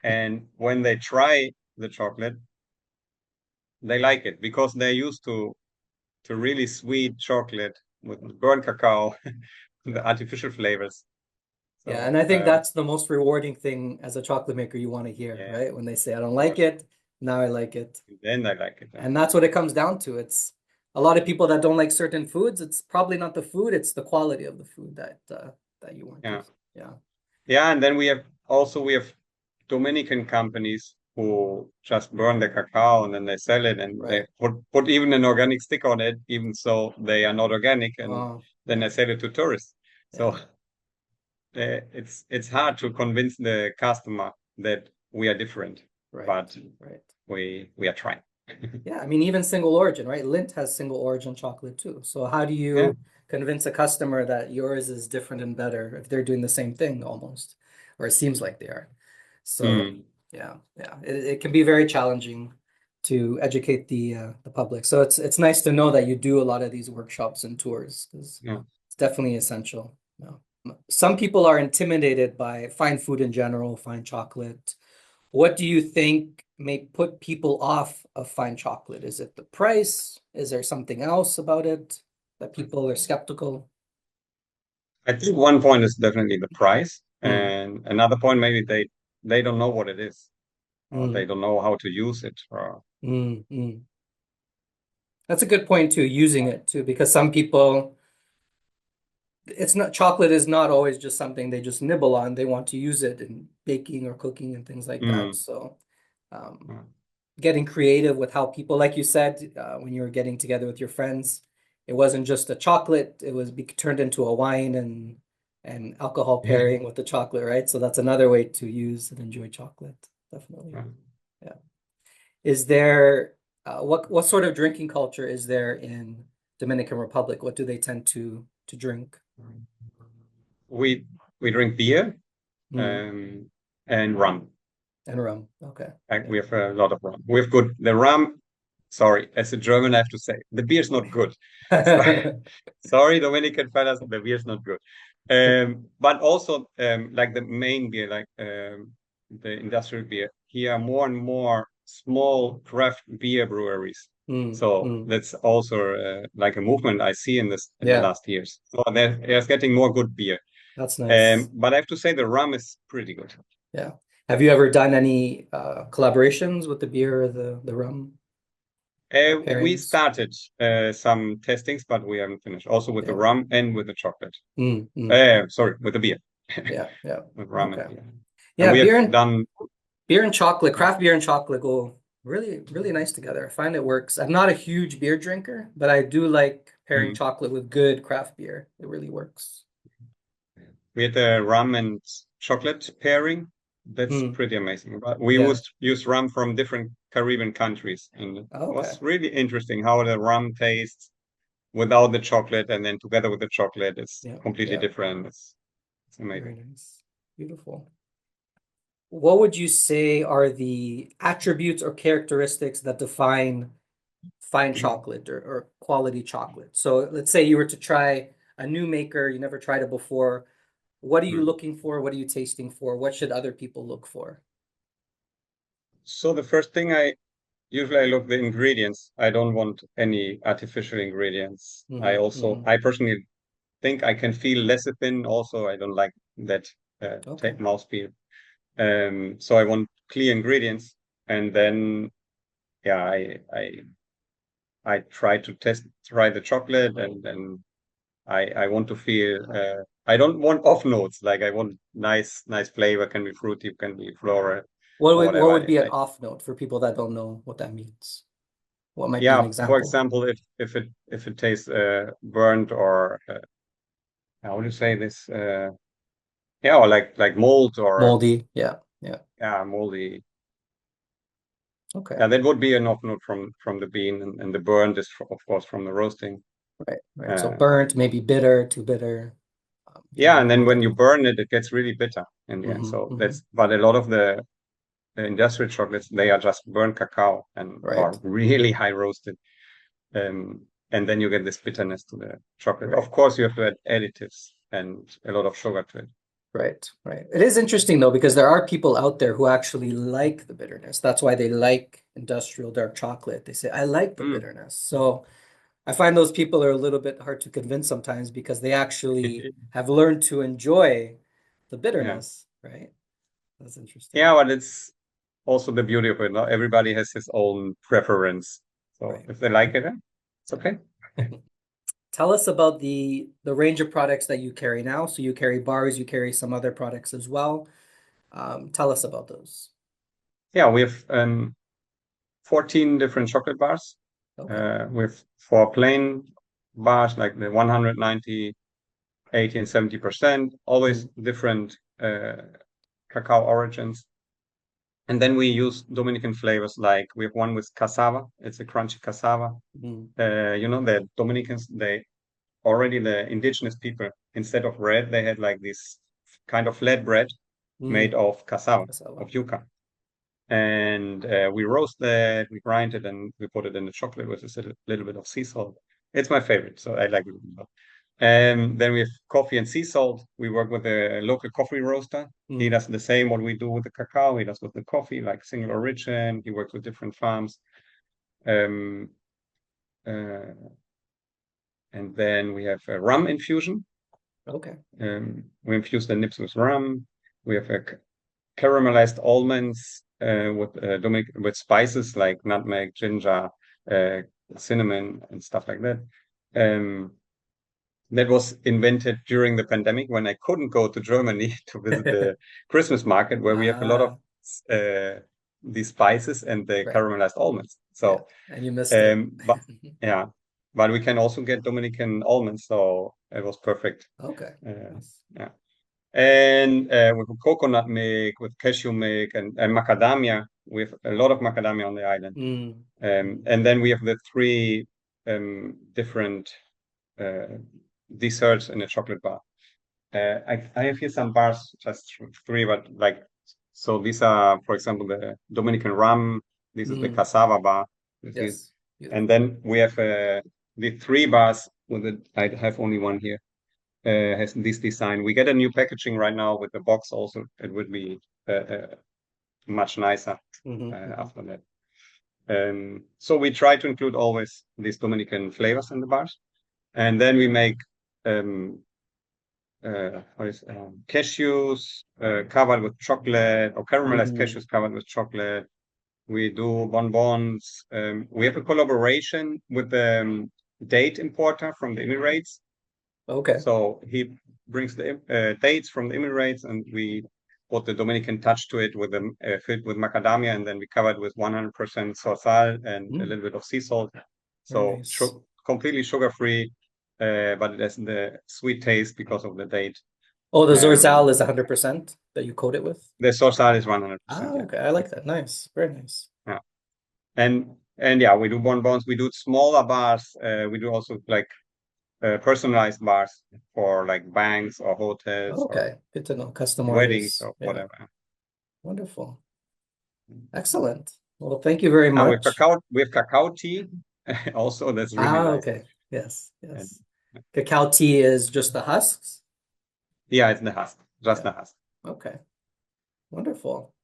Speaker 2: and when they try the chocolate, they like it because they're used to really sweet chocolate with burnt cacao, the artificial flavors.
Speaker 1: Yeah, and
Speaker 2: So
Speaker 1: I think that's the most rewarding thing as a chocolate maker you want to hear,
Speaker 2: yeah,
Speaker 1: right? When they say, I don't
Speaker 2: of
Speaker 1: like
Speaker 2: course.
Speaker 1: it, now I like it.
Speaker 2: Then I like it.
Speaker 1: And that's what it comes down to. It's a lot of people that don't like certain foods, it's probably not the food, it's the quality of the food that you want to.
Speaker 2: Yeah.
Speaker 1: Yeah.
Speaker 2: Yeah, and then we have Dominican companies who just burn the cacao and then they sell it and they
Speaker 1: Right.
Speaker 2: put even an organic stick on it, even so they are not organic, and
Speaker 1: Oh,
Speaker 2: then
Speaker 1: yeah.
Speaker 2: they sell it to tourists. So
Speaker 1: Yeah.
Speaker 2: it's hard to convince the customer that we are different,
Speaker 1: Right.
Speaker 2: but
Speaker 1: Right.
Speaker 2: we are trying.
Speaker 1: Yeah, I mean, even single origin, right? Lindt has single origin chocolate too. So how do
Speaker 2: Yeah.
Speaker 1: you convince a customer that yours is different and better if they're doing the same thing almost, or it seems like they are? So
Speaker 2: Mm,
Speaker 1: yeah, yeah, it can be very challenging to educate the public. So it's nice to know that you do a lot of these workshops and tours because
Speaker 2: yeah.
Speaker 1: it's definitely essential. Yeah. Some people are intimidated by fine food in general, fine chocolate. What do you think may put people off of fine chocolate? Is it the price? Is there something else about it that people are skeptical?
Speaker 2: I think one point is definitely the price,
Speaker 1: Mm,
Speaker 2: and another point maybe they don't know what it is, or they
Speaker 1: mm,
Speaker 2: don't know how to use it, or
Speaker 1: mm. That's a good point too, using it too, because some people, it's not, chocolate is not always just something they just nibble on. They want to use it in baking or cooking and things like that.
Speaker 2: mm,
Speaker 1: So, um,
Speaker 2: mm,
Speaker 1: getting creative with how people, like you said, when you were getting together with your friends, it wasn't just a chocolate, it was turned into a wine and alcohol
Speaker 2: yeah.
Speaker 1: pairing with the chocolate, right? So that's another way to use and enjoy chocolate, definitely.
Speaker 2: Yeah.
Speaker 1: Yeah. Is there what sort of drinking culture is there in Dominican Republic? What do they tend to drink?
Speaker 2: We we drink beer
Speaker 1: Mm,
Speaker 2: um, and rum.
Speaker 1: and rum. Okay.
Speaker 2: Like
Speaker 1: Yeah.
Speaker 2: we have a lot of rum. We have good the rum. sorry, as a German, I have to say the beer's not good. Sorry, Dominican fellas, the beer's not good. But also, like the main beer, like the industrial beer, here are more and more small craft beer breweries.
Speaker 1: Mm,
Speaker 2: So
Speaker 1: mm.
Speaker 2: that's also like a movement I see in the
Speaker 1: Yeah,
Speaker 2: last years. So there's getting more good beer.
Speaker 1: that's nice.
Speaker 2: But I have to say the rum is pretty good.
Speaker 1: Yeah. Have you ever done any collaborations with the beer or the rum
Speaker 2: We
Speaker 1: pairings?
Speaker 2: started some testings, but we haven't finished. Also with the
Speaker 1: Yeah.
Speaker 2: rum and with the chocolate.
Speaker 1: Mm, mm.
Speaker 2: Sorry, with the beer,
Speaker 1: Yeah, yeah.
Speaker 2: with rum and
Speaker 1: Okay.
Speaker 2: beer. And
Speaker 1: Yeah,
Speaker 2: we have done.
Speaker 1: beer and chocolate, craft beer and chocolate go really, really nice together. I find it works. I'm not a huge beer drinker, but I do like pairing
Speaker 2: Mm.
Speaker 1: chocolate with good craft beer. It really works.
Speaker 2: We had a rum and chocolate pairing. That's
Speaker 1: Mm,
Speaker 2: pretty amazing. But we
Speaker 1: yeah.
Speaker 2: use rum from different Caribbean countries, and it
Speaker 1: Okay.
Speaker 2: was really interesting how the rum tastes without the chocolate, and then together with the chocolate, it's
Speaker 1: Yeah,
Speaker 2: completely
Speaker 1: yeah.
Speaker 2: different. It's
Speaker 1: Very
Speaker 2: amazing.
Speaker 1: nice. Beautiful. What would you say are the attributes or characteristics that define fine chocolate or quality chocolate? So let's say you were to try a new maker, you never tried it before. What are you
Speaker 2: Mm.
Speaker 1: looking for? What are you tasting for? What should other people look for?
Speaker 2: So the first thing usually I look the ingredients. I don't want any artificial ingredients.
Speaker 1: Hmm.
Speaker 2: I personally think I can feel lecithin. Also, I don't like that
Speaker 1: Okay.
Speaker 2: mouthfeel. So I want clear ingredients, and then yeah, I try to try the chocolate, and then I want to feel. I don't want off notes. Like I want nice flavor. Can be fruity, can be floral, or
Speaker 1: What
Speaker 2: whatever.
Speaker 1: would be an off note for people that don't know what that means? What might be an
Speaker 2: Yeah, for
Speaker 1: example?
Speaker 2: example, if it tastes burnt or how would you say this? Yeah, or like mold or
Speaker 1: Moldy. Yeah. Yeah.
Speaker 2: yeah, moldy.
Speaker 1: Okay.
Speaker 2: Yeah, that would be an off note from the bean, and the burnt is of course from the roasting.
Speaker 1: Right. Right. So
Speaker 2: Uh,
Speaker 1: burnt, maybe bitter, too bitter. You
Speaker 2: yeah,
Speaker 1: don't
Speaker 2: and
Speaker 1: know
Speaker 2: then
Speaker 1: what
Speaker 2: when
Speaker 1: that
Speaker 2: you
Speaker 1: is.
Speaker 2: burn it, it gets really bitter in the end.
Speaker 1: Hmm.
Speaker 2: So
Speaker 1: Hmm.
Speaker 2: that's but a lot of the industrial chocolates they are just burnt cacao and
Speaker 1: Right.
Speaker 2: are really high roasted. Um, and then you get this bitterness to the chocolate.
Speaker 1: Right.
Speaker 2: Of course, you have to add additives and a lot of sugar to it.
Speaker 1: Right, right. It is interesting though, because there are people out there who actually like the bitterness. That's why they like industrial dark chocolate. They say, I like the
Speaker 2: Mm.
Speaker 1: bitterness. So I find those people are a little bit hard to convince sometimes because they actually have learned to enjoy the
Speaker 2: Yeah.
Speaker 1: bitterness, right? That's interesting.
Speaker 2: Yeah, but it's also the beauty of it. Not everybody has his own preference. So
Speaker 1: Right.
Speaker 2: if they like it, it's
Speaker 1: Yeah.
Speaker 2: okay.
Speaker 1: Tell us about the range of products that you carry now. So you carry bars, you carry some other products as well. Tell us about those.
Speaker 2: Yeah, we have 14 different chocolate bars.
Speaker 1: Okay.
Speaker 2: With four plain bars like the 190, 80, and 70%, always
Speaker 1: Mm,
Speaker 2: different cacao origins. And then we use Dominican flavors like we have one with cassava. It's a crunchy cassava.
Speaker 1: mm,
Speaker 2: The Dominicans, they already the indigenous people, instead of bread, they had like this kind of flat bread made
Speaker 1: mm.
Speaker 2: of cassava, of
Speaker 1: Cassava.
Speaker 2: yuca. And we roast that, we grind it, and we put it in the chocolate with a little bit of sea salt. It's my favorite, so I like it a lot. And then we have coffee and sea salt. We work with a local coffee roaster. He
Speaker 1: Mm,
Speaker 2: does the same what we do with the cacao. He does with the coffee, like single origin. He works with different farms. Um, uh, and then we have a rum infusion.
Speaker 1: okay.
Speaker 2: We infuse the nips with rum. We have a caramelized almonds with spices like nutmeg, ginger, uh, cinnamon, and stuff like that. Um, that was invented during the pandemic when I couldn't go to Germany to visit the Christmas market where we have a lot of
Speaker 1: Ah,
Speaker 2: these spices and the
Speaker 1: right.
Speaker 2: caramelized almonds.
Speaker 1: Yeah.
Speaker 2: So,
Speaker 1: And you missed it.
Speaker 2: but yeah, but we can also get Dominican almonds, so it was perfect.
Speaker 1: Okay.
Speaker 2: Uh,
Speaker 1: Nice.
Speaker 2: yeah. And with coconut milk, with cashew milk, and macadamia. We have a lot of macadamia on the island.
Speaker 1: Mm, mm,
Speaker 2: And then we have the three different uh, desserts in a chocolate bar. I have here some bars, just three, but like, so these are, for example, the Dominican rum. This is the
Speaker 1: mm.
Speaker 2: cassava bar. This is
Speaker 1: Yes.
Speaker 2: And then we have the 3 bars with it. I have only one here. Has this design. We get a new packaging right now with the box also. It would be much nicer after that. So we try to include always these Dominican flavors in the bars. And then we make cashews covered with chocolate, or caramelized cashews covered with chocolate. We do bonbons. We have a collaboration with the date importer from the Emirates.
Speaker 1: Okay.
Speaker 2: So he brings the dates from the Emirates, and we put the Dominican touch to it with filled with macadamia, and then we covered with 100% zorzal and a little bit of sea salt. So
Speaker 1: nice.
Speaker 2: completely sugar-free, but it has the sweet taste because of the date.
Speaker 1: Oh, the zorzal is 100% that you coat it with?
Speaker 2: The zorzal is 100%.
Speaker 1: Okay. I like that. Nice. Very nice.
Speaker 2: Yeah. And yeah, we do bonbons. We do smaller bars. We do also like personalized bars for like banks or hotels.
Speaker 1: Okay. Good to know. Customized.
Speaker 2: Weddings or whatever.
Speaker 1: Wonderful. Excellent. Well, thank you very much.
Speaker 2: We have cacao tea also. That's really nice.
Speaker 1: Okay. Yes. Cacao tea is just the husks?
Speaker 2: Yeah, it's the husk. Just the husk.
Speaker 1: Okay. Wonderful.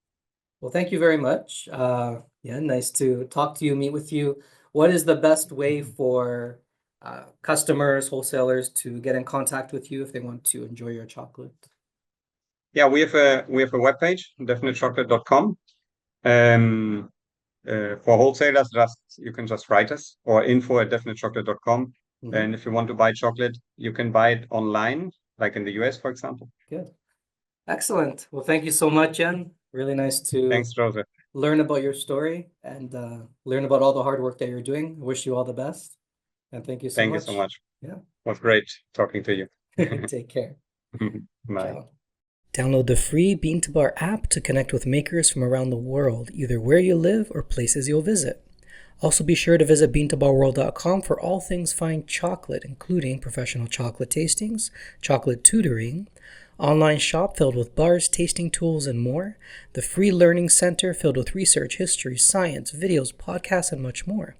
Speaker 1: Well, thank you very much. Nice to talk to you, meet with you. What is the best way for customers, wholesalers to get in contact with you if they want to enjoy your chocolate?
Speaker 2: Yeah, we have a webpage, definitechocolate.com. For wholesalers, you can just write us, or info@definitechocolate.com. And if you want to buy chocolate, you can buy it online, like in the US, for example.
Speaker 1: Good. Excellent. Well, thank you so much, Jen. Really nice to
Speaker 2: Thanks, Joseph.
Speaker 1: Learn about your story and learn about all the hard work that you're doing. Wish you all the best. And thank you so much.
Speaker 2: Thank you so much.
Speaker 1: Yeah.
Speaker 2: It was great talking to you.
Speaker 1: Take care.
Speaker 2: Bye.
Speaker 1: Ciao. Download the free Bean to Bar app to connect with makers from around the world, either where you live or places you'll visit. Also be sure to visit beantobarworld.com for all things fine chocolate, including professional chocolate tastings, chocolate tutoring, online shop filled with bars, tasting tools, and more, the free learning center filled with research, history, science, videos, podcasts, and much more.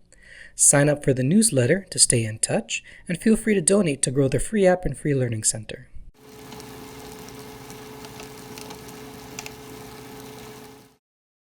Speaker 1: Sign up for the newsletter to stay in touch, and feel free to donate to grow the free app and free learning center.